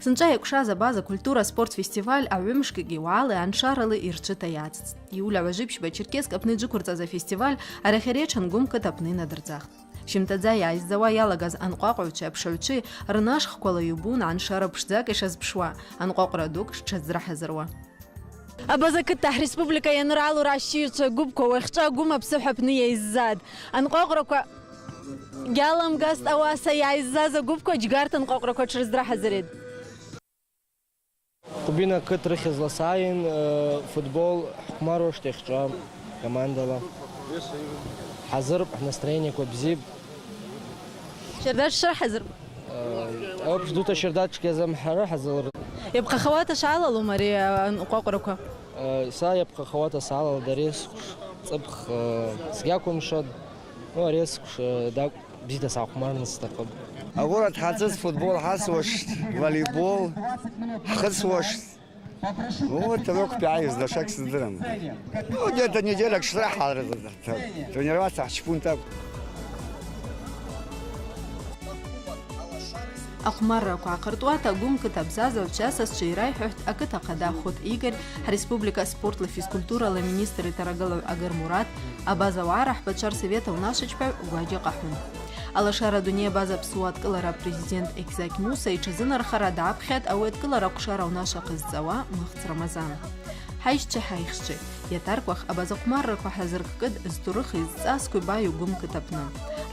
Сынча якшаза база культура спорт фестиваль аҩымшкгьы уаала аншарала ирҽыта иацҵт. Иуля Важыԥшьба Черкесск аԥны иџықәырҵаз афестиваль арахьареиҽын гәымқыҭ аԥны инадырҵахт. Шьымҭаӡа иааизӡауа иалагаз анҟәаҟәаҩцәеи аԥшаҩцәеи рнашхқәала иубун аншара ԥшӡак ишазԥшуа, анҟәаҟәра дук шҽазрыҳазыруа. Абазакыҭ республика ианралу рашьыҩцәа гәыԥқәа уахьҿа агәым аԥсыҳәа аԥны иаиззад. Анҟәаҟәрақәа иаламгазт ауаса иааиззаз агәыԥқәа џьгарҭа анҟәаҟәрақәа ҽрыздраҳазырит. Кубина қыҭ рыхьызла сааин футбол ҳхәмаруа шьҭахьҟа командала. Ҳазырп, ҳнастроениақәа бзип. Шьардаҭ шраҳазырп? Аԥш дуҭа шьардаҭ ҽкьазамҳара ҳазылр. Иаԥхахауата шаалалом ари анҟәаҟәрақәа? Са иаԥхахауата саалалд ари сҟәш ҵыԥх сгьақәымшәад. Ари сҟәш бзиа саахәмарны сҭахым. Агород ҳаҵыз футбол ҳасуашт, волейбол ҳхыҵуашт. Вот только аизда шаг сыздырам. Где-то неделя шра тренироваться ҳчпунтап. Ахәмаррақәа аҟыртуата агәымқыҭ абзазаҩцәа асасцәа ираиҳәоит ақыҭ ахада Хәыт Игорь, ҳреспублика спортла физкультурала министр иҭарагылаҩ Агыр Мурат, абазауаа раҳбацәа рсовет аунашьаҿҳәаҩ Гәаџьа Ҟаҳәын. Алашара адунеи абаза аԥсуа адкылара апрезидент Егьзақь Муса иҽазынархара даԥхьеит ауи адкылара акәшара аунашьа ҟазҵауа Мыхц Рамазан. Ҳаишьцәа ҳаихьшьцәа, иатаркәах абазахәмаррақәа ҳазырккыд зҭоурых изҵазқәа ибаҩу гәымқыҭ аԥны.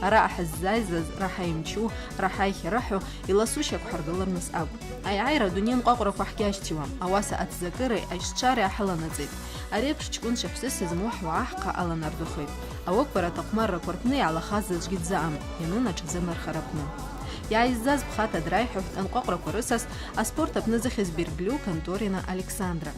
Араҟа ҳаззааизаз раҳа имчу, раҳа ихьарыҳәо иласушьақәа ҳаргыларныс акәын. Аиааира адунеи анҟәаҟәрақәа ҳгьашьҭиуам, ауаса аҭӡакыреи аишьцәареи аҳаланаҵеит. Ари еиԥш ҷкәынцәа ҳәсыс змоу ҳуааҳҟа аланаргахеит. Ауықәбарҭ ахәмаррақәа рҟны иаалахаз аӡәгьы дзаам, ианын аҽазынархара аҟны. Иааиззаз ԥхаҭа драиҳәоит анҟәаҟәрақәа рысас аспорт аҟны зыхьыз Берглиу Канторина Александра.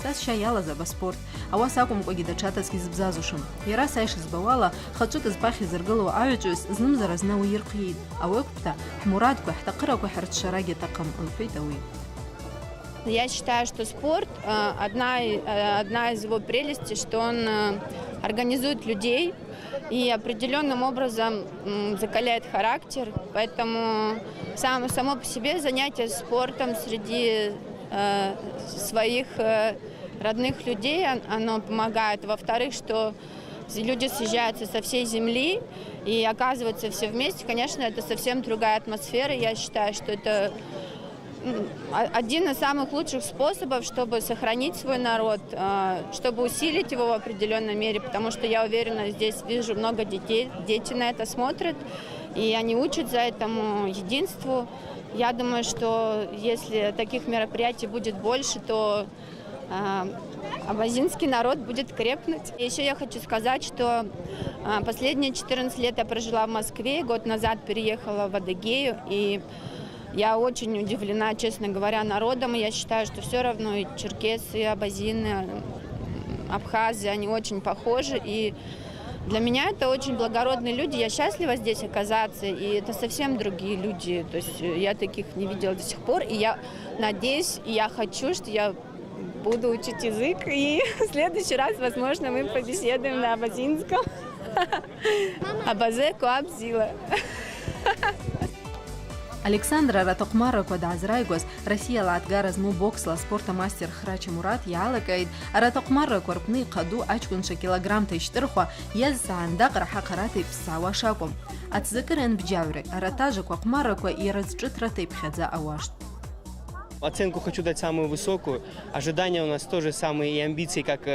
Сасшьа иалаз абаспорт, ауаса акәымкәагьы даҽаҭацкгьы зыбзазушам. Иара са ишызбауала, хаҿык зԥахь изыргылоу аҩаҿҩыс знымзара зны уи ирхиит. Ауеиқәтәа ҳмурадқәа, ҳҭаҟырақәа ҳрыцәшарагьы аҭахым, лҳәеит ауи. Я считаю, что спорт одна из его прелестей, что он организует людей и определенным образом закаляет характер. Поэтому само по себе занятие спортом среди своих родных людей, оно помогает. Во-вторых, что люди съезжаются со всей земли и оказываются все вместе. Конечно, это совсем другая атмосфера. Я считаю, что это один из самых лучших способов, чтобы сохранить свой народ, чтобы усилить его в определенной мере, потому что я уверена, здесь вижу много детей, дети на это смотрят, и они учатся этому единству. Я думаю, что если таких мероприятий будет больше, то абазинский народ будет крепнуть. Еще я хочу сказать, что последние 14 лет я прожила в Москве, год назад переехала в Адыгею, и я очень удивлена, честно говоря, народом. И я считаю, что все равно и черкесы, и абазины, абхазы, они очень похожи. И для меня это очень благородные люди. Я счастлива здесь оказаться. И это совсем другие люди. То есть я таких не видела до сих пор. И я надеюсь, и я хочу, что я буду учить язык. И в следующий раз, возможно, мы побеседуем на абазинском. Абазе куабзила. Александра ратахәмаррақәа даазраигоз Россиала аҭгара змоу боксла аспорт амастер Храча Мурат иаалакаит аратахәмаррақәа рҟны иҟаду аҷкәынцәа килограммҭа ишьҭырхуа иазҵаан даҟара ҟарата иԥссаауа шакәым. Аҭӡакыра анбџьаҩреи аратажақәа ахәмаррақәа иара зҿыҭрата иԥхьаӡа ауашт. Оценку хочу дать самую высокую. Ожидания у нас тоже самые, и амбиции, как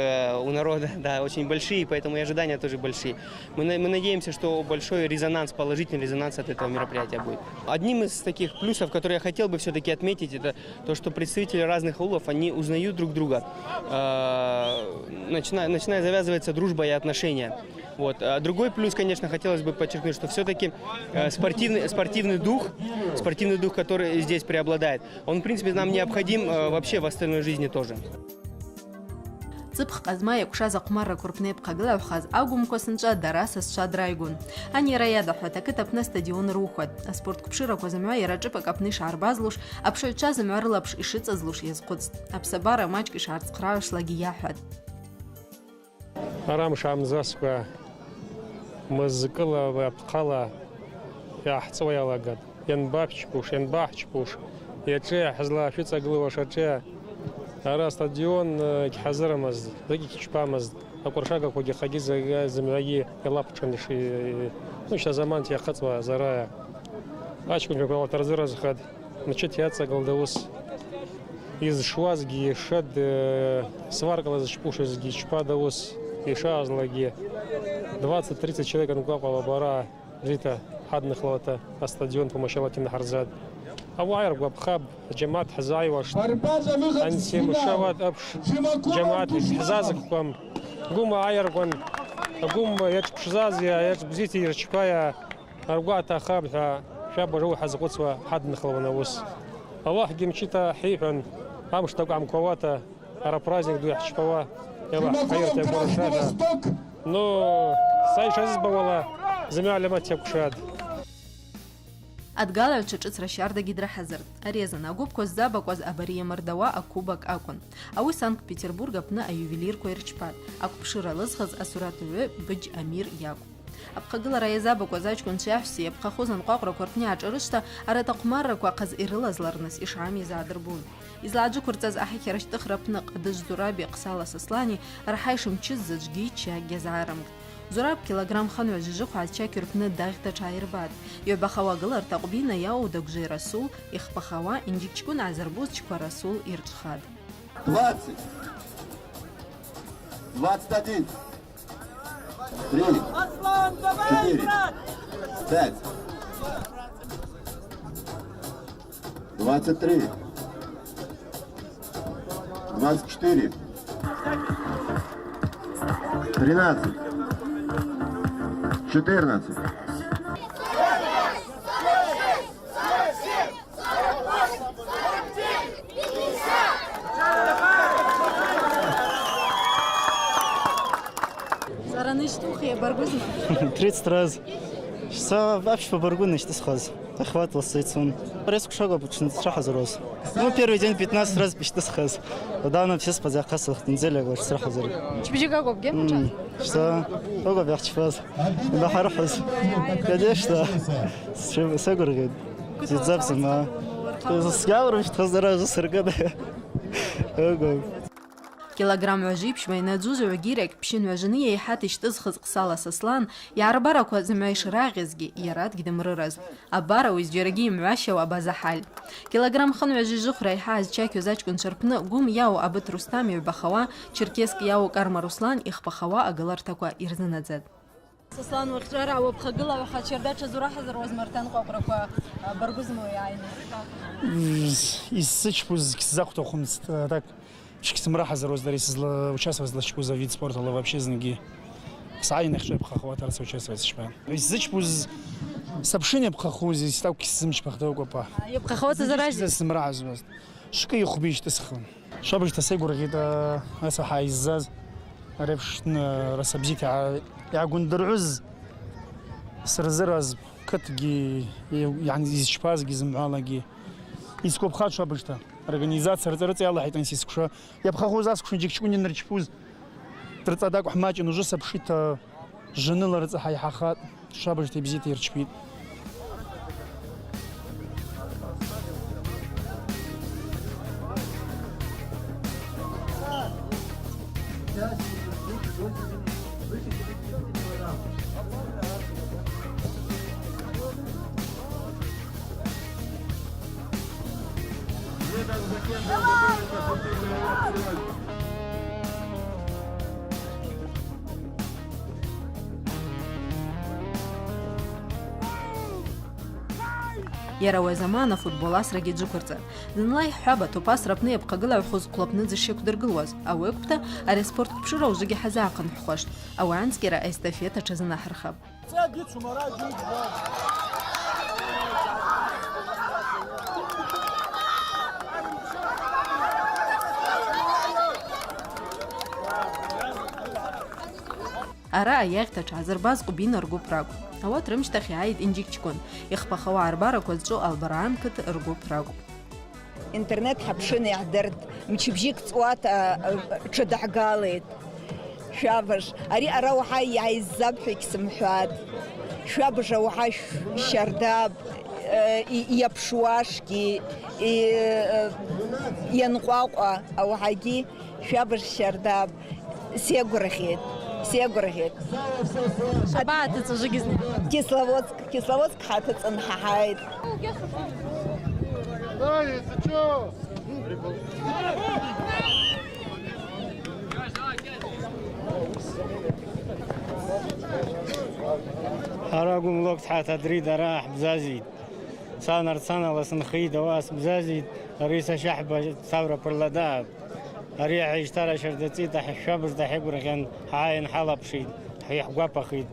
у народа, да, очень большие, поэтому и ожидания тоже большие. Мы надеемся, что большой резонанс, положительный резонанс от этого мероприятия будет. Одним из таких плюсов, которые я хотел бы все-таки отметить, это то, что представители разных аулов, они узнают друг друга. Начинает завязываться дружба и отношения. Вот. А другой плюс, конечно, хотелось бы подчеркнуть, что все-таки спортивный дух, который здесь преобладает, он, в принципе, нам необходим вообще в остальной жизни тоже. Ҵыԥх ҟазма иақәшаз ахәмаррақәа рҟны иԥхагылаҩхаз агәымқәа сынҵәа дара сасцәа драигон. Ани иара иадаҳәоит ақыҭ аҟны астадион рухәат. Аспорт қәԥшырақәа зымҩа иара ҿыпак аҟны ишаарбазлуш, аԥшаҩцәа зымҩа рылаԥш ишыҵазлуш иазхәыцт. Аԥсабара маҷк ишаарцхраашлагьы иаҳәат. Арамш амзаскәа мызкыла аԥхала иаҳҵуа иалагат. Ианбаҳчԥуш, يتشيع حزلا شيتsa قلوا شتشيع أرا стадион كحزرمز ذكي كشبامز أقرشاقة كوجي خجيز زملاقي يلا بتشنش نوش زمان تيا خطوة زرايا أشكون جوكو ترزرز خد نشيت ياتsa قلدوس из швазги шед сваркала за шпушезги шпадовус и шазлаги 20-30 человек нукапала бара жита حدنا خلوته استاديون помощалати на харзад أوعير بخاب جماعة حزاي واش أنسي مشاوات أبش جماعة حزازك قام قوم عير قن قوم يتش حزازيا يتش بزيتي يرشكايا أرقعتا خابثا شاب جو حزقوتسوا حدنا خلونا وس الله حقي مشيتا حيفن قامش تقع مكواتا أرا برازنك دو يحشفوا يلا خيرت يقول شادا نو سايش أزبا والله زميع لما تيبكشاد Адгалаҩцәа ҿыцра шьарда гидраҳазырт. Ари азын агәыԥқәа ззабақәаз абари иамырдауа акубак акәын. Ауи Санкт-Петербург аҟны аиувелирқәа ирчпат. Ақәԥшыра лызхыз асураҭаҩы Быџь Амир иакәын. Аԥхагылара иазабақәаз аҷкәынцәа иаҳәсеи иаԥхахоз анҟәаҟәрақәа рҟны иааҿарышьҭа арҭ аҟәмаррақәа ҟаз ирылазларныс ишаамиз аадырбон. Излааџықәырҵаз аҳақьара ашьҭыхра аҟны Ҟадыџь Зураби Қсала Саслани раҳа ишымчыз заҵәгьы ччакгьы азаарымгт. Зураб килограмм ханҩа жыжыхәа ачақь рҟны даӷьта ҽааирбат. Иҩбахауа агыларҭа аҟәбина иауу Дагәжеи Расул, ихԥахауа Инџьикҷкәын аазырбоз Чкәа Расул ирҿхат. 20, 21, 3, 4, 5, 23, 24, 13, 14. Зараны штухи баргузна. 30 раз. Что вообще по баргуну что схаз. Охватывал сайцун. Резко шага почти сразу рос. Ну первый день 15 раз почти схаз. Давно все спать захасах неделя вот сразу рос. Чебижи каков ген? Что? Ого вяхчфаз. Да харахаз. Конечно. Сегур говорит. Запсима. Сгавр что сразу сыргада. Ого. Килограмм ҩажәи ԥшьба инаӡәыз ҩгьирак ԥшьын ҩажәаны иеиҳа ишьҭызхыз Қсала Саслан иаарбарақәа зымҩа ишраӷьызгьы иара дгьдымрыраз. Абара уи зџьарагьы имҩашьауа абазаҳаль. Килограмм хынҩа жыжыхәра иаҳа зчақьоз аҷкәынцәа рҟны гәым иауу Абыҭ Рустам иҩбахауа, Черкесск иауу Карма Руслан ихԥахауа агыларҭақәа ирзынаӡат. Саслан уахьчара уаԥхагылаҩ чердаҽа зураҳазыруаз Мартан ҟәаҟәрақәа баргәызмоуи ааины. Исзычпуз ксзахәҭахәымызт так. Шксмрахазароз дари участвовать за вид спорта, но вообще знаги. Сайнах что бхахвата раз участвовать шпан. Исзычпуз сообщение бхахузи ставки сымч бхахтовкопа. Я бхахвата заражен. Смразуз. Шка юхбиш тасхан. Шабиш тасегур гида аса хайзаз. Ревш расабзит я гундруз сразраз катги يعني изчпазги змалаги. Ископ хат шабишта. Организация рыцарь Allah это инсискуша. Я бхаху заскушен дикчкунин рчпуз. Трцадак ухмачин уже сообщит жены рыцарь хайхахат. Шабыш ты бзит ирчпит. Иара уи азаман афутбол асрагьы ӡәықәырҵар. Зынла иҳәаба ҭоԥасра аҟны иаԥхагылаҩхоз хәлаԥныӡа шиқәдыргылуаз. Ауи акәта ари аспорт қәԥшыра ужвыгьы ҳазаахынҳәхуашт. Ауи анҵкьара аестафета аҽазынаҳырхап. Ара аиаӷьҭа аҽаазырбаз Ҟәбина ргәыԥ ракәын. Ауат рымшьҭахь иааит Инџьикҷкәын. Ихԥахауа арбарақәа зҿу Албараам қыҭа ргәыԥ ракәын. Интернет ҳаԥшын иаҳдырт, мчыбжьык ҵуата ҽадаҳгалеит. Шәабыж, ари ара уаҳа иааиззап ҳәа егьсымҳәат. Шәабыж ауаҳа шьардап, иаԥшуашгьы, ианҟәаҟәа ауаҳагьы шәабыж шьардап, сеигәырӷьеит. Шабааҭыҵәыжыгьы зны. Кисловодск ҳаҭыҵын ҳаҳаит. أراكم لوقت حتى تريد راح بزازيد سانا لسنخيد واس بزازيد رئيس شحبة ثورة برلداب أريح يشترى شردتي تحي شابز تحي برغن عاين حلب شيد حي حقواب خيد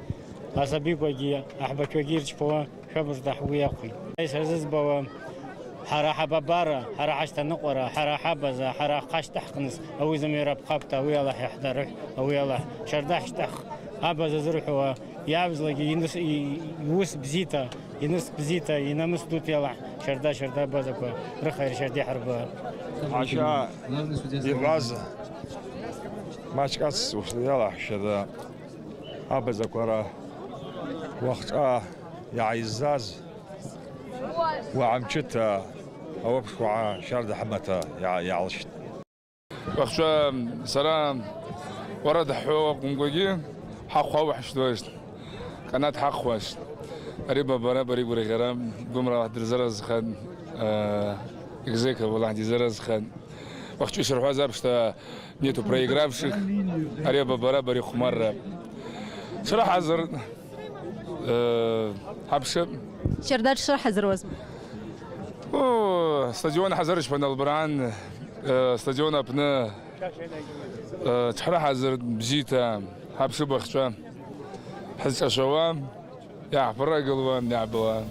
أسابيك وجيه أحبك وجيرش بوا شابز تحوي أخي إيش هزز بوا حرا حبابارا حرا حشت نقورا حرا حبزا حرا قاش تحقنس أو زميرة بقبتا ويلا يحضر أو يلا شرداح تخ أبزا زرحوا يابز لقي يوس بزيتا ينس بزيتا ينامس دوت يلا شردا بازكوا رخير شردي حربا عشاء يباز ماشكاس وصل شردا أبزكوا وقت يا عزاز وعمشتا أو بشوع شرد حمتا يا علشت وقت سلام ورد حقوق قنقوجي حق وحش دوست قناة حق وحش قريبا برابري بري غرام قمرة درزرز خان إكزيكا والله عندي زرز خان وقت يشرحوا زابشتا نيتو بريغرافشك قريبا برابري خمر شرح عزر حبشب شردات شرح زروز استاديون حزرش بنا البران استاديون ابنا تحرى حزر بزيتا حبشب وخشام حزق شوام يا فرق قلوان يا بوان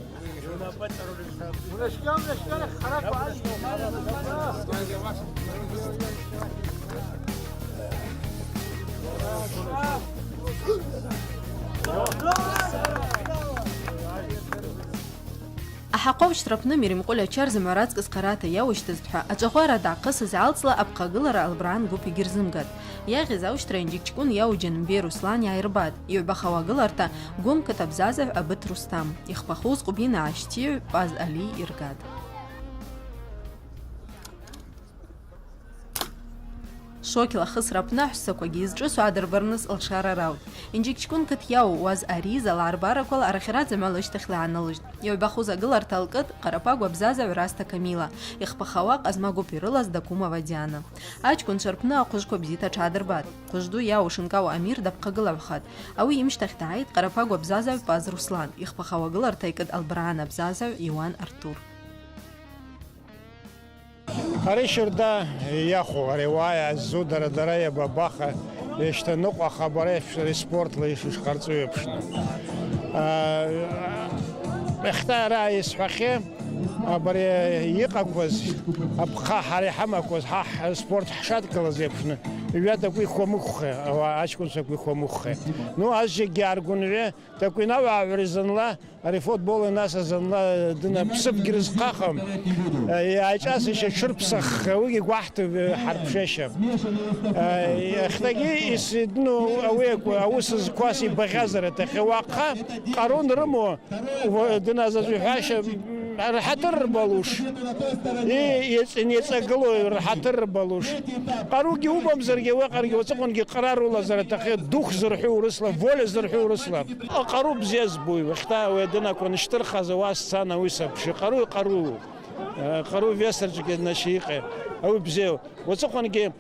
أحقوش تربنا ميرم قولا تشارز معرات قسقراتا يا وش تزبحا أجغوارا دا قصص عالصلا أبقى قلرا البران قوبي جرزمقات يا غزاوش ترينجيك تكون يا وجن بير وصلان يا إرباد يعبخوا قلرتا قوم كتب زازف أبت رستام يخبخوز قبينا عشتيع باز ألي إرقاد شوكلا خسرة بنحسك وجيز جسوا عدر برنس الشارع راود إنجيك تكون كت ياو واز أريزة العربارة كل أرخيرات زمالوش تخلي عن اللجد يو بخوزة قلر تلقت قرباق وبزازة وراستا كميلة يخبا خواق أزماقو بيرلس داكوما وديانا أجكون شربنا قجكو بزيتا چادر باد قجدو ياو شنكاو أمير دبقى قلر بخاد أو يمش تختعيد قرباق وبزازة باز رسلان يخبا خوا قلر تيكد البرعانة بزازة يوان أرتور هري شردا ياخو رواية زودر درية بباخة يشتنقوا خبري في سبورت ليش خرطوا يبشنا اختار رئيس حكيم بري يقاكوز ابقى حري حماكوز حح سبورت حشاد كلاز يبشنا يبدا كوي خومخ او اشكون سكوي خومخ نو اجي جارغونوي تكوي نوا عريزنلا ري فوتبول الناس زنلا دنا بسب جرز قاخم يا اجاس شربسخ وي واحد حرب شاشه اختاجي يسدنو اويك اوس كواسي بغازره تخواقه قارون رمو دنا زوحاش حتر بالوش يتسقلو حتر بالوش قاروكي وبم زرقي وقرقي وتقونكي قرار ولا زر تخي دوخ زرحو رسلا فول زرحو رسلا قاروب زياز بوي وقتا ودنا كون اشترخ زواس سنه ويسب شي قارو فيسرج نشيقه او بزيو وتقونكي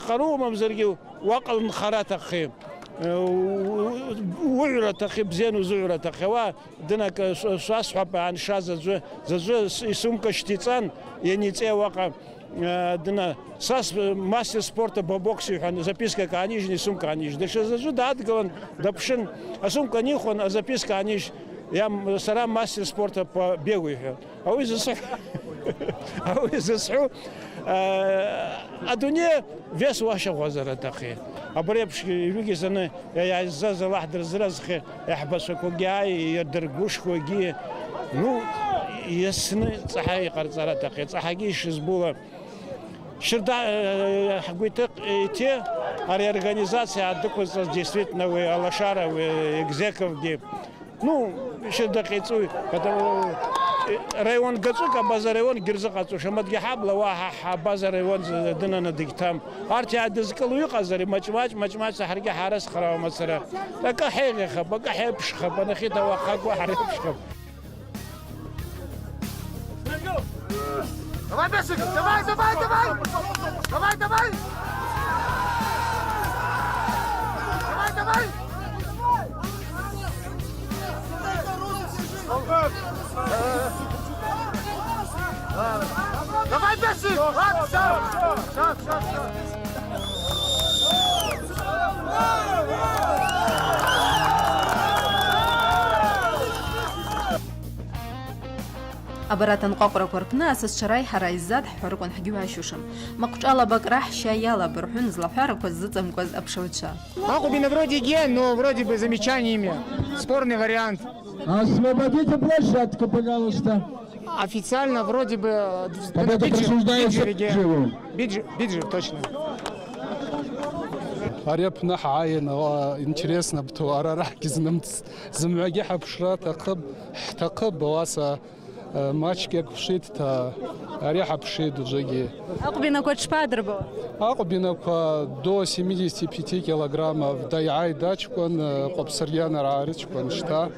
قارو مم زرقي وقل نخرات اخي وعرة تخي بزين وزعرة تخي دنا سواس حب عن شاز زو يسمك شتيتان يعني تي واقع دنا ساس مастер спорта по боксу хан записка канижни сумка каниж да ше зажу дат гон да пшин а сумка не хон а записка каниж я сарам мастер спорта по бегу а вы засу а дуне вес ваша غزره تخي أبريبش يجي سنة يا عزاز واحد رزرزخ يحبسك وجاي يدرجوش وجي نو يسنة صحيح قرصارة تقي صحيح زبولة شردا حقيقة تي هذه организация عندكم действительно вы алашара вы экзеков где ну شردا قيتوي потому ريوان قصوك بازار ريوان جرزق قصو شمد جحاب لواها بازار ريوان دنا نديكتام أرتي عدزك لو يقزري مجمع سحرق حارس خرا مثلا لك حيغي خب لك حيبش خب أنا خيتا وخاك وحريبش خب давай Бесик давай Давай, Бесик! Шаг! أبراتن قاقرة كوربنا أساس شراي حرايزات حركون حجوا عشوشم مقطع بقرح شايلا برحون زلفار كوزتم كوز أبشوتشا. Акубина вроде ген, но вроде бы замечаниями. Спорный вариант. Освободите площадку, пожалуйста. Официально вроде бы... Это присуждается Биджи, точно. Ареп нах عاين интересно بتوارا راح كزنمت زمعي حبشرا تقب واسا ماتش كيك فشيت تا أريح بشيد وجيجي. أقبلنا كوتش بادربو. أقبلنا до 75 килограммов дайай дачкон قبسريانا راريشكون شتا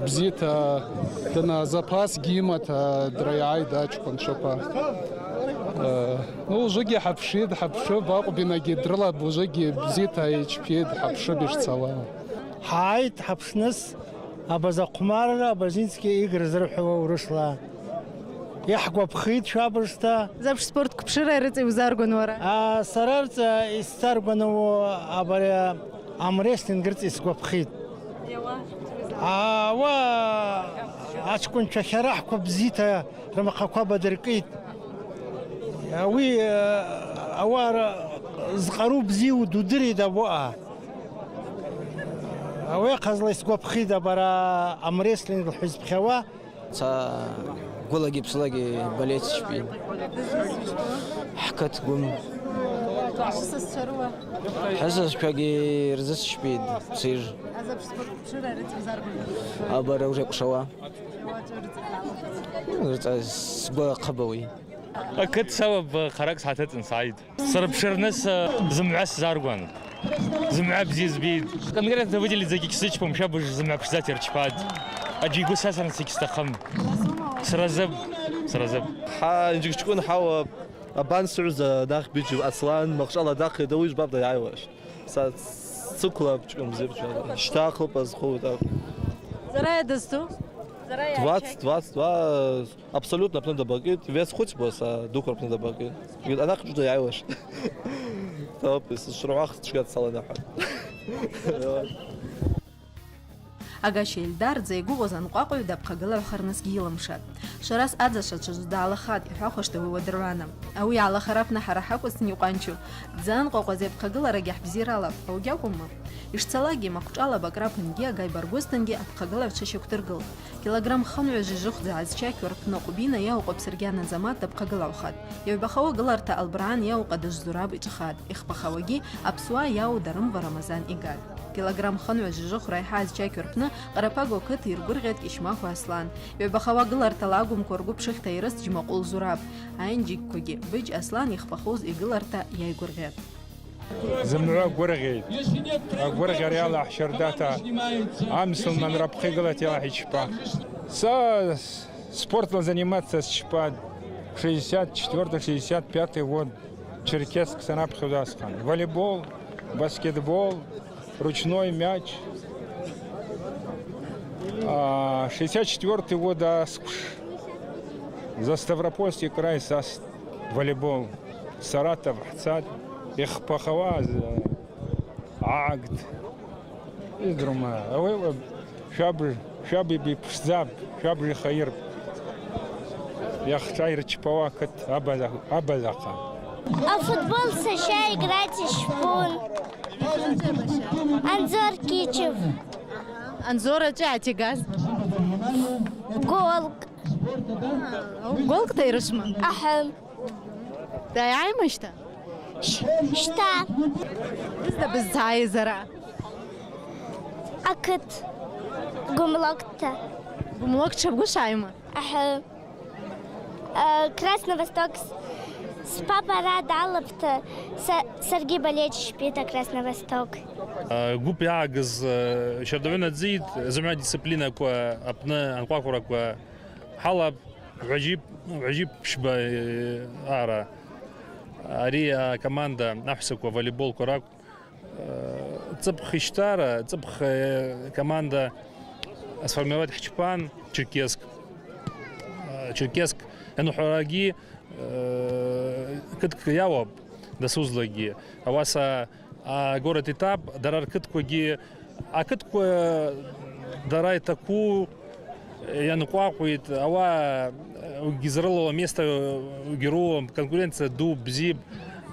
бзита на запас гимата драйай дачкон шопа. Ну жиги حبشيد أقبلنا جدرلا بوجيجي бзита يشبيد حبشو بيشتسوا. حايت حبشنس أبزا قمارة أبزينسكي إيجر زرحوا ورشلا يحقوا بخيت شابرستا زبش سبورت كبشرة رتي وزارقون ورا سررت استارقونو أبرا أمريستن قرت إسقوا بخيت و أشكون شراح كوبزيتا رمقا كوبا درقيت وي أوار زقرو بزي ودودري دابوها أويقظ ليسقوب خيدا برا أمريسلين الحزب خوا. قولاجي بسلاجي بليت شبين. حكت قوم. حسس بيجي رزس شبيد بصير. أبرا وجهك شوا. سبوا قبوي. أكيد سبب خرج ساعات إنسايد. صرب شرنس زمعس زارقان. زمع بزيز بيد كان قرأت تبدي اللي زي كيسيتش بمشابج زمع بزات يرتشباد أجي يقول ساسا سيكستخم سرزب نجيك تكون حاو بانسرز داخل بيجي أصلاً ما شاء الله داخل دويش بابدا يعيش سكلا بتكون زي اشتاقوا بس خو زرايا دستو 22 абсолютно пнем добавить вес хоть босс духор пнем добавить أنا خرج يعيش طب بس شروح تشقد صلاة حد أجاشي الدار زي جوزان قاقو يدبقى قلب خرنس جيلمشات شراس أدزش تجد على خاد يحوخش تبي ودروانا أوي على خرافنا حرحك وسنيقانشو زان قاقو زي بقى قلب رجح بزيرالب أو جاكم يشتلاقي ما كنت على بقرب نجي جاي برجوستنجي أبقى قلب تشيك ترجل كيلوغرام خمر جوخ زعز شاكر نقبينا يا وقب سرجانا زمات تبقى قلب خاد يبقى خوا قلر تا البران يا وقدش زراب إتخاد إخبا خواجي أبسوا يا ودرم برمضان إيجاد كيلوغرام خنوع جوخ رايحاز شاكربنا قرباغو كثير قرغت إشماخ وأصلان يبقى خوا قلر تلاقوم كورجو بشخ تيرس جمقول زراب عين جيك كوجي بيج أصلان يخبخوز إقلر تا يا قرغت زمرا قرغي قرغي ريالا حشرداتا أمس من ربخي قلت يا حشبا спортом заниматься с 64-65 год Черкесск Санап Худасхан. Волейбол, баскетбол, ручной мяч. 64 год за Ставропольский край волейбол. Саратов, Хцат, Ихпахава, Агд. И друма. Шабы бипшзаб, шабы хаир. Я хочу чипавакат абазака. А футбол США играть шпун. Анзор Кичев. Анзора Чатигаз. Голк. Голк тайрышма? Ахам. Даяймышта? Шта. Bizde biz zara. Akıt. Gumlokta. قوملوك تشبقوا شايمة Красновосток с папа рад алапта Сергей Болеч шпита Красновосток. قوب يعجز شردونا تزيد زمع ديسبلينا كوا أبناء أنقاقرا كوا حلب عجيب شبه أرى أريا كماندا نحسك وفوليبول كراك تبخ اشتارة تبخ كماندا сформировать Хчпан, Черкесск, أنو حراجي كتك يواب دسوزلاجي، أواسا город этап дарар كتكوجي، كتكو дарай таку янукуакуит, أوا угизрало место угеру конкуренция дуб зиб,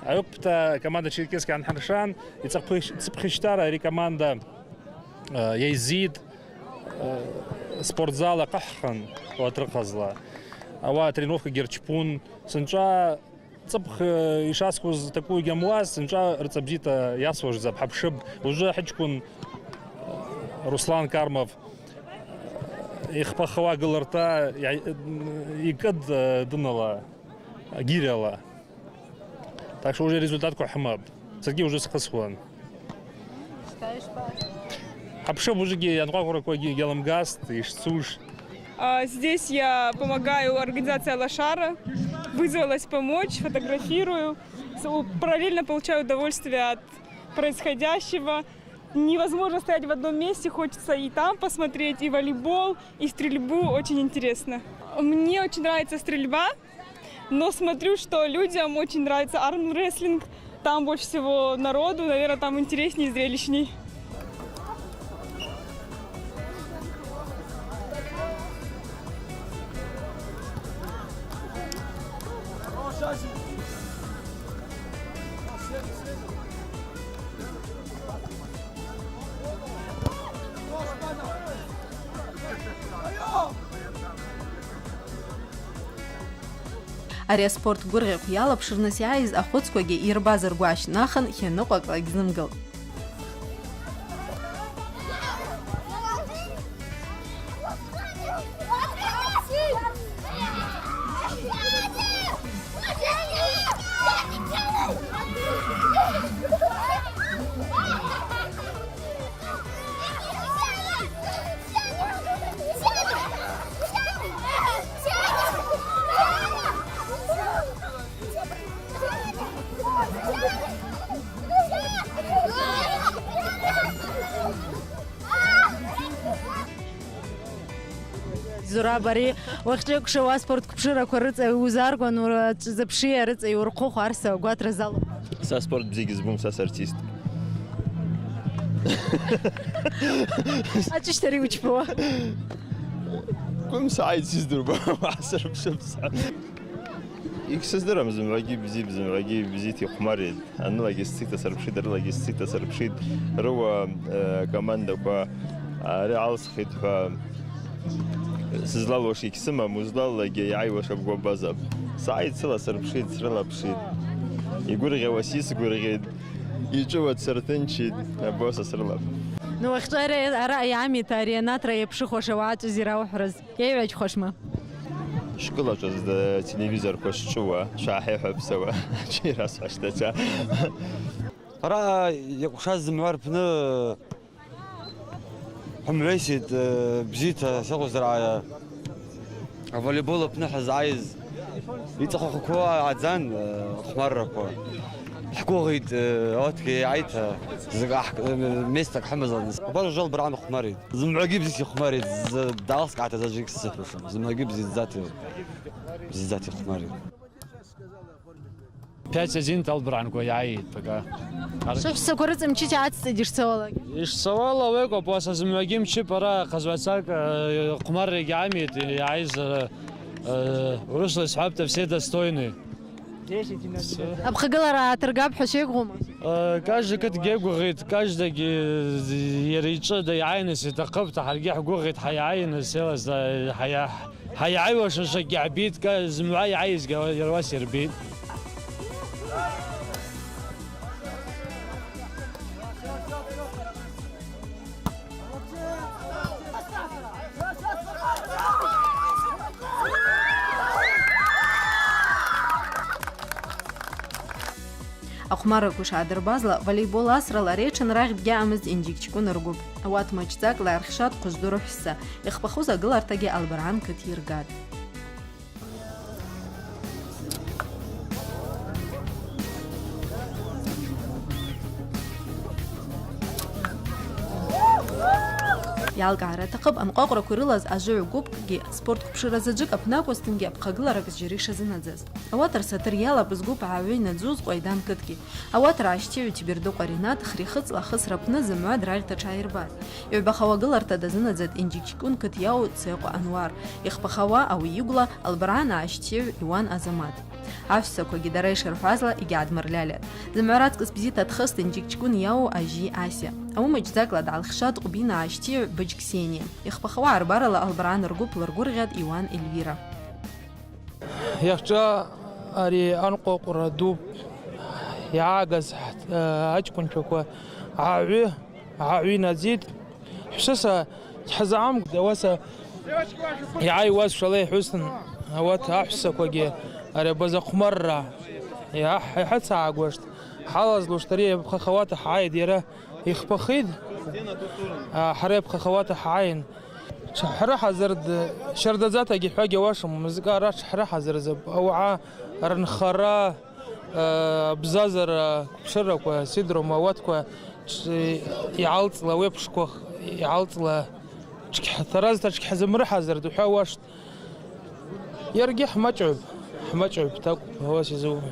а опыта команда Черкесск Анхаршан и цепхиштара ри команда Язид спортзала Каххан واترقزلا أو тренировка Герчпун сынча цепх ишаскуз такую гемуаз сынча рецепзита ясвож забхабшиб уже хачкун Руслан Кармов их пахва галарта икад дынала гиряла так что уже результат кухмаб Сергей уже схасуан Хабшиб уже янкуакура коги геламгаст и штуш. Здесь я помогаю организации Лошара, вызвалась помочь, фотографирую, параллельно получаю удовольствие от происходящего. Невозможно стоять в одном месте, хочется и там посмотреть, и волейбол, и стрельбу, очень интересно. Мне очень нравится стрельба, но смотрю, что людям очень нравится армрестлинг, там больше всего народу, наверное, там интереснее и зрелищней. Ари спорт гургы куялап шырныс яйыз охотскоге ирбазыр гуаш нахан хеннокак лагзымгыл. زرابري وقتك شو سبورت كبشرة كرت وزاركون ورزبشية رت ورقو خارسة وقات رزالو. سا سبورت بزيجز بوم سا ارتيست. أتشتري وجبوا. كم سعيد سيزدربا وعسر بشمس. يكسدرم زملاقي بزيتي قماري أنا لاقي ستة سربشيد لاقي ستة سربشيد روا كمان دكوا ريال سخيت ف سزلالوش يكسمه مزلال لاقي يعيوش أبغى بزاب سعيد سلا سربشيد سرلا بشيد يقول غي وسيس يقول غي يجوا تسرتنشيد بوسا سرلا نو اختار رأي عامي تارينات رأي بشخو شوات زيرا وحرز يعيش خوشمه شكله جز تلفزيون كوشوا شاحي حب سوا شي راس عشتها راه يقشاز معرفنا حمليسيد بزيت شغل زراعة فوليبول بنحز عايز يتخو كوا عزان خمر كوا حكوا غيد اوتكي عيتها زقاح ميستك حمزه برا جل برعم خماري زمعقي بزيت خماري داس قاعده زجيك الصفر زمعقي بزيت ذاتي خماري 5-1 талбран гояй така. Шеф сокорец мчичи ацдиш савала. Иш савала веко поса змагим чи пара казвацак قمر гамит айз руслы схабта все достойны. أبخجلرا ترجع بحشيك غوما. كاج كت جيب وغيت كاج دق يريتش دا يعينس تقبت حرجع وغيت حيعين سيلس دا حيعيوش شجع بيت كاز معي عايز يرواسي بيت. Ахәмаррақәа ишаадырбазла, волейбол асрала реиҽын рахь дгьаамызт Индикҷкәын ргәыԥ. Ауат маҷӡакла иаархьшат Ҟәыжәду рыҳәса. Ихԥахоз агыларҭагьы Албаран қыҭ иргат. Иалкаара аҭахуп анҟәаҟәрақәа ирылаз ажыҩ гәыԥкгьы спортқәԥшыра заҵәык аԥны акәызҭангьы аԥхагыларак зџьара ишазынаӡаз. Ауат рсаҭыр иалапыз гәыԥ ааҩы инаӡоз Ҟәаидан қыҭгьы. Ауат раашьҭаҩ Ҭебердыҟәа Ринат хри-хыҵла ахысра аԥны зымҩа драӷьт аҽааирбат. Иҩбахауа агыларҭа дазынаӡат Индикҷкәын қыҭ иау Цеҟәа Ануар. Ихԥахауа ауи игәла Албаран аашьҭаҩ Иуан Азамат. Аҳәсақәагьы дара ишырҳәазла егьаадмырлалят. Зымҩа раҵкыс бзиа дхыст Индикҷкәын иау ажьи Асиа. Ауи маҷӡакла даалхьшат Ҟәбина аашьҭаҩ Быџь Ксениа. Ихԥахауа аарбарала Албаран ргәыԥ лыргәырӷьат Иуан Ельвира. Иахҿа ари анҟәаҟәра ду иаагаз аҷкәынцәақәа ааҩы инаӡит. Ҳәсыса ҳзаамгӡа ауаса иааиуаз шала иҳәысҭан ауат аҳәсақәагьы ари абазахәмарра иҳацаагәашт. Ҳалазлушт ари аԥхахауата ҳааид иара ихԥахит. Ҳара аԥхахауата ҳааин ҳрыҳазырд шьардаӡатагьы ҳәагьы ауашам. Мызкы ара ҳрыҳазырзып. Ауаа рынхара абзазара қәԥшырақәа сидрома ауаткәа иаалҵла ауеиԥшқәа иаалҵла таразҭаҿгьы ҳзымрыҳазырд уҳәа ауашт. Иаргьы ҳмаҷҩуп такәп ауас изууа.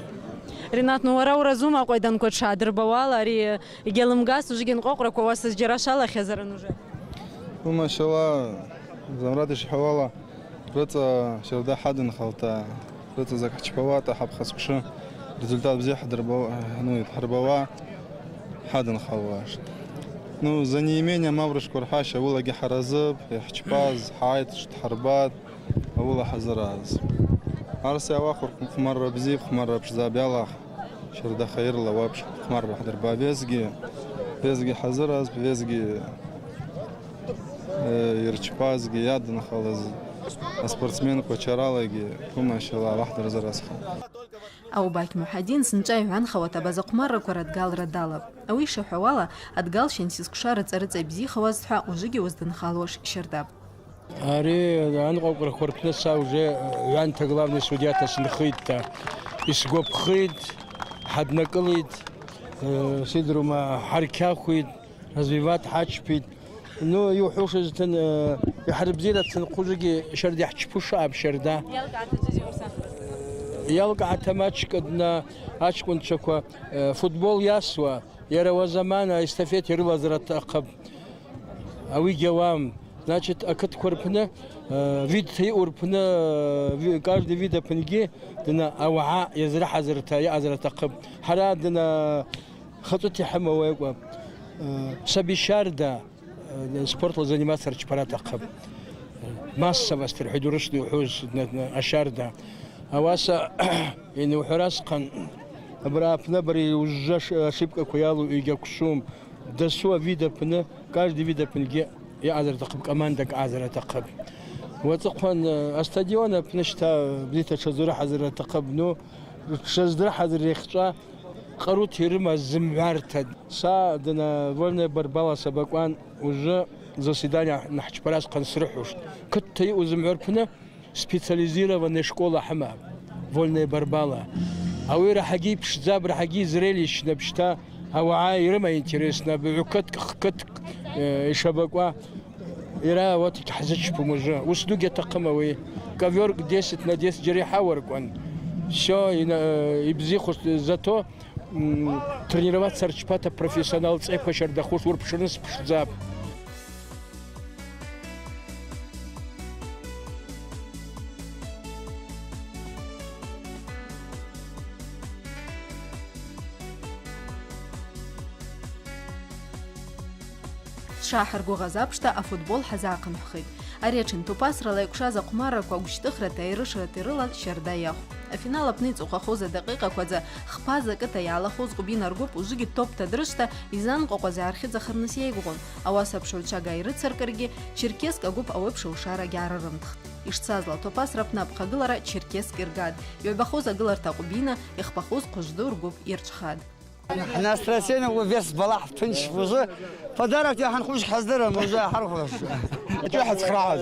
Ринат, уара уразума Ҟәаиданқәа дшаадырбауала, ари егьалымгаз ужгьы анҟәаҟәрақәа ауаса зџьара шалахьазарын уже? Машалла, Замрат ишҳәауала, рыҵа шьарда ҳадынхалта, рыҵа закаҳчԥауата ҳаԥхасҟәшы результат бзиа ҳдырбауа ҳадынхалуашт. За неимением аврышқәа рҳәашьа ауылагьы ҳаразып, иаҳчпаз, ҳааит дҳарбат, ауыла ҳазыраз. Арси ауахәар хәмарра бзиа, хәмарра ԥшӡа-бялах, шьарда хаирла уаԥш хәмарра ҳдырба. Везгьы ҳазыраз, везгьы ирчпазгьы, иадынхалаз аспортсменқәа чаралагьы, машалла Аллаҳ дырзыразха. Аубақь Муҳадин сынҵәа иҳәанхауа абазахәмаррақәа радгалра далап. Ауи ишаҳәауала, адгал шьансизқәша рыҵа-рыҵа ибзихауаз ҳәа ужыгьы уздынхалуаш шьардап. Ари анҟәаҟәрақәа рҟны са уже ҩанҭа главный судиата сынхеит, исгәаԥхеит, ҳаднакылеит, сидрома ҳарқьахәеит, развиват ҳаҷԥеит. Иуҳәошаз иҳарбзиарат ужыгьы шьарда иаҳчԥу шааб шьарда. Иалкааҭ амаҷк адна аҷкәынцәақәа футбол иасуа, иара уазаман аестафет ирылазар аҭахуп. Ауигьы ауам. Значит, ақыҭқәа рԥны видҭа иҟоу рԥны каждый вид аԥынгьы ауаа иазрыҳазырҭа иаҟазар аҭахуп. Ҳара хаҵәыт иҳамоу акәым. Сабишьарда спортла заниматься рчпара аҭахуп. Массовость рҳәеит урысла иуҳәоз ашьарда. Ауаса иуҳәара асҟан абра аԥны абри ужжа ашипкақәа иалоу егьақәшәом. Дасу авид аԥны, каждый вид аԥынгьы иаҟазар аҭахуп, командак аҟазар аҭахуп. Уаҵыхәан астадион аԥны шьҭа бзиа ҽазырыҳазар аҭахуп. Дшаздырыҳазар иахьҵәа ҟарут ирымаз зымҩарҭа. Са вольная борьбала сабакәан уже заседание наҳчпара асҟан срыҳәошт. Қыҭҭа иҟоу зымҩа рԥны специализированная школа ҳамам, вольная борьбала. Ауи раҳагьы иԥшӡап, раҳагьы зрелищнап шьҭа ауаа ирыма интересна, быҩ қыҭк, хқыҭк ишабакәа иара ауат ҳзычԥом уже. Ус дугьы аҭахым ауи. Коверк 10 на 10 џьара иҳауаркуан. Всё ибзихушт, зато тренироваться рчпата профессионал ҵеқәа шьардахушт, урԥшырныс ԥшӡап. Шаҳаргәыӷаз аԥшҭа афутбол ҳазааҟамҳәхеит. Ари аҽынтәупасрала иҟәшаз аҟәмаррақәа гәышьҭыхрата ирышрата ирылан шьарда иахә. Афинал аԥны иҵуахахоз адақиҟақәаӡа хԥаз акыҭа иаалахоз Ҟәбина ргәыԥ ужыгьы топта дрышҭа изанҟәаҟәаз иаархьыӡахарныс иеигәыӷон. Ауаса аԥшаҩцәага ирыцыркыргьы Черкесск агәыԥ ауеиԥш аушарагьы аарырымҭхт. Ишцазла атопасра аԥны аԥхагылара Черкесск иргат. Иҩбахоз агыларҭа Ҟәбина, ихԥахоз Ҟәыжәду ргәыԥ ирҽхат. احنا ستريسينا وفيرس بلاح تنش وزه فدارك يا حنخوش حزدره موزه حرف Чё схраад?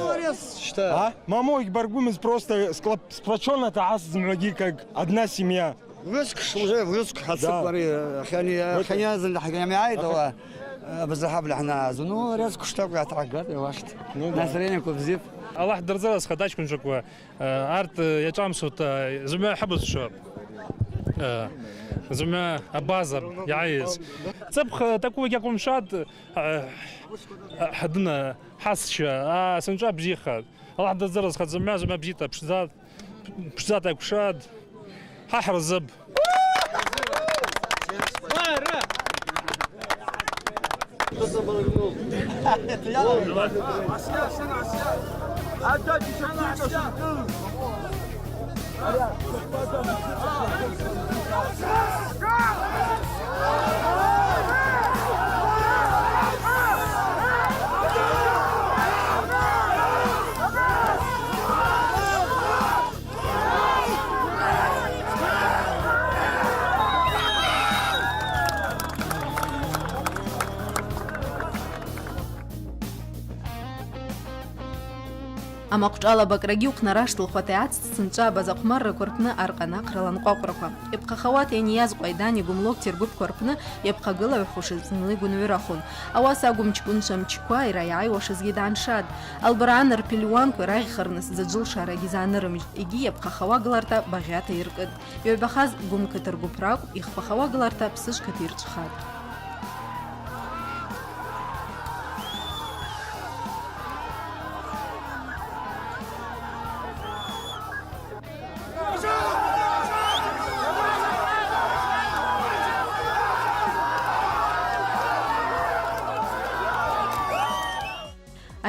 А? Мамой баргумыз просто сплоченно таас змаги как одна семья. Выск уже выск حسب خلينا نزل حاجه معايد هو بزحاب لحنا زنو رزق شتاق تعقد واحد ناسرين كوفزيف الله درزاس خداش كن شكوى ارت يجام صوت زعما حبس الشباب زعما بازر يعيز صبخ تكو يقوم شاد حدنا حاسش سنجاب بجيخ الله درزاس خد زعما بجيتا بشزات كشاد ححرزب Амақҿала бакраги уқнарашт лхватеац цынҿа базаҟәмарра қәырԥны арҟанақрала нҟәаҟәрақәа. Иԥхахауат ианиаз ҟәаидани гәымлоук ҭиргәыԥқәа рԥны иаԥхагылаҩхәышыз зынли гәынҩырахәын. Ауаса агәымҷкәынцәа мчқәа ираиааиуашазгьы дааншат. Албараан рԥелиуанқәа ираӷьхарныс заџылшарагьы заанырымжьт, егьи иаԥхахауа гыларҭа багъьата иркыт. Иҩбахаз гәымқыҭ ргәыԥ ракәк, ихԥахауа гыларҭа ԥсышқыҭ ирҿхат.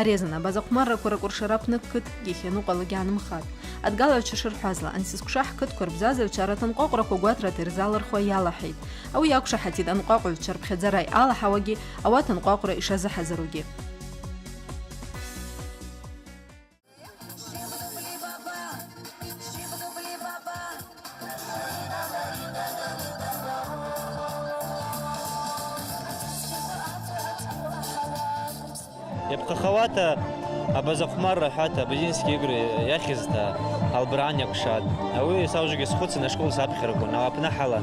Арезана базаҟәмаррақәа ракәыршара аҟны қыҭкгьы иахьаныҟәалагьы аанымхат. Адгалаҩцәа шырҳәазла, ансизқәша ҳқыҭқәа рбзазаҩцәа араҭынҟәаҟәрақәа гәаҭрата ирзалырхуа иалаҳаит. Ауи иақәшаҳаҭит анҟәаҟәаҩцәа рԥхьаӡара иалаҳауагьы, ауат анҟәаҟәра ишазыҳазыругьы. يبقى خواته أبزقمر حتى بجنسكي يقري ياخذته البران يقشاد أوي ساوجي سخوت نشكول سابق خرجون أو أبنا حالا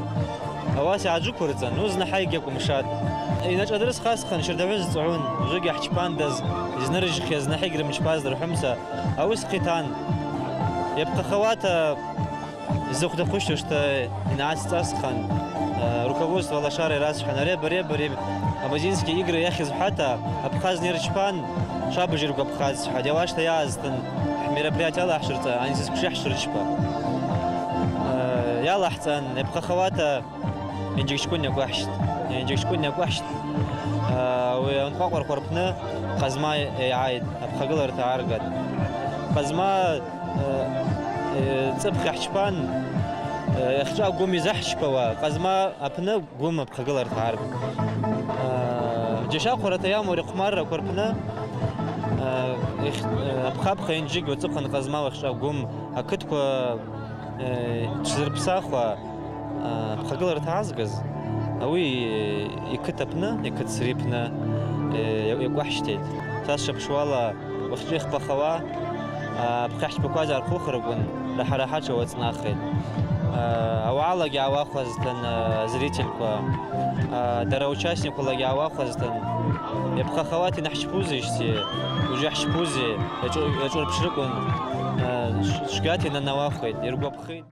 أواسي عجوك ورزان نوزنا حاجة يقوم مشاد إنك أدرس خاص خن شردوز تعون جوجي حج باندز يزنرج خيز نحيقر مش باز درحمسة أو سقيتان يبقى خواته زوج دخوش وشتا إنعاس تاسخن руководство والله شارع راس حنا ريب أبجينسكي يقري ياخذ حتى أبخاز نيرشبان شاب جرب أبخاز حد يواش تيازتن мероприятие الله حشرته أنا سكش حشر شبا يلا أحسن يبقى خواته ينجيش كونك وحشت ونقاقر قربنا قزما يعايد أبقى قلر تعارقد قزما تبخ حشبان يخشى قوم يزحش بوا قزما أبنا قوم بخجلر تعرف جشا قرة يوم ورقمار قربنا أبخاب خينجيك وتبخن قزما وخشى قوم أكتكو تشرب ساخوا بخجلر تعزقز أوي يكتبنا يكتسريبنا يقوحشتيل تاشب شوالا وخشيخ بخوا بخش بكوازر خوخربون لحراحات وتناخل أو على جوا خزتن زريتلكوا درا участнику لا جوا خزتن يبقى خواتي نحشبوزي شتي وجا حشبوزي يجور بشركون شقاتي نواخد يرقب خيد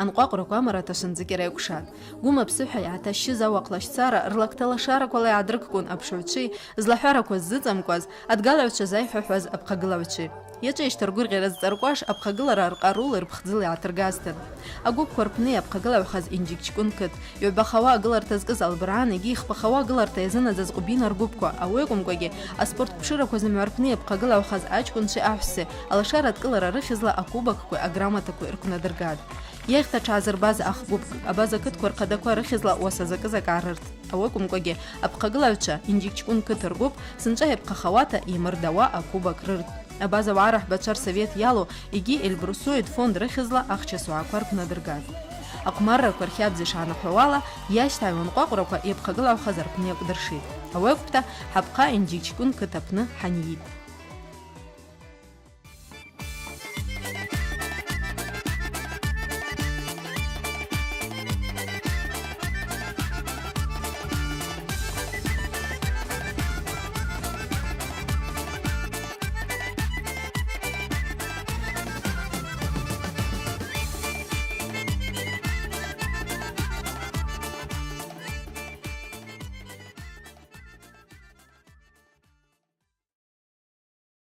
Анҟәаҟәрақәа амарата шынӡакьара иақәшат. Гәыма ԥсыҳәа иааҭашьшьыз ауаҟлашьцара рлакҭалашарақәа ала иаадрыгкәын аԥшаҩцәеи, злаҳәарақәа ззыҵамкәаз адгалаҩцәа заиҳәаҳәаз аԥхагылаҩцәеи. Иаҿеишьҭ ргәырӷьара зҵаркәаш аԥхагылара рҟарула ирԥхӡыла иааҭыргазҭан. Агәыԥқәа рпны иаԥхагылаҩхаз Инџьик-ҷкәын қыҭ, иҩбахауа агыларҭа зкыз Албраан егьи ихԥахауа агыларҭа иазынаӡаз Ҟәбина ргәыԥқәа, ауи акәымкәагьы аспорт ԥшырақәа зымҩа рпны иаԥхагылаҩхаз аҷкәынцәеи аҳәсеи алашара адкылара рыхьызла акубокқәеи аграмотақәеи рықәнадыргат. Иахьҭа ҽаазырбаз ахгәыԥк, абаза қыҭқәа рхадақәа рыхьызла уасазакызак аарырт. Ауи акәымкәагьы аԥхагылаҩцәа Инџьик-ҷкәын қыҭ ргәыԥ сынҵәа иаԥхахауата имырдауа акубок рырт. Абаза-уаа раҳбацәа рсовет иалоу егьи Эльбрусоид фонд рыхьызла ахчасуаақәа рықәнадыргат. Аҟәмаррақәа рхьабза ишаанаҳәауала, иашьҭааҩ анҟәаҟәрақәа иаԥхагылаҩхаз рԥны иакәдыршеит. Ауеиқәԥта ҳапҟа Инџьик-ҷкәын қыҭа аԥны ҳаниит.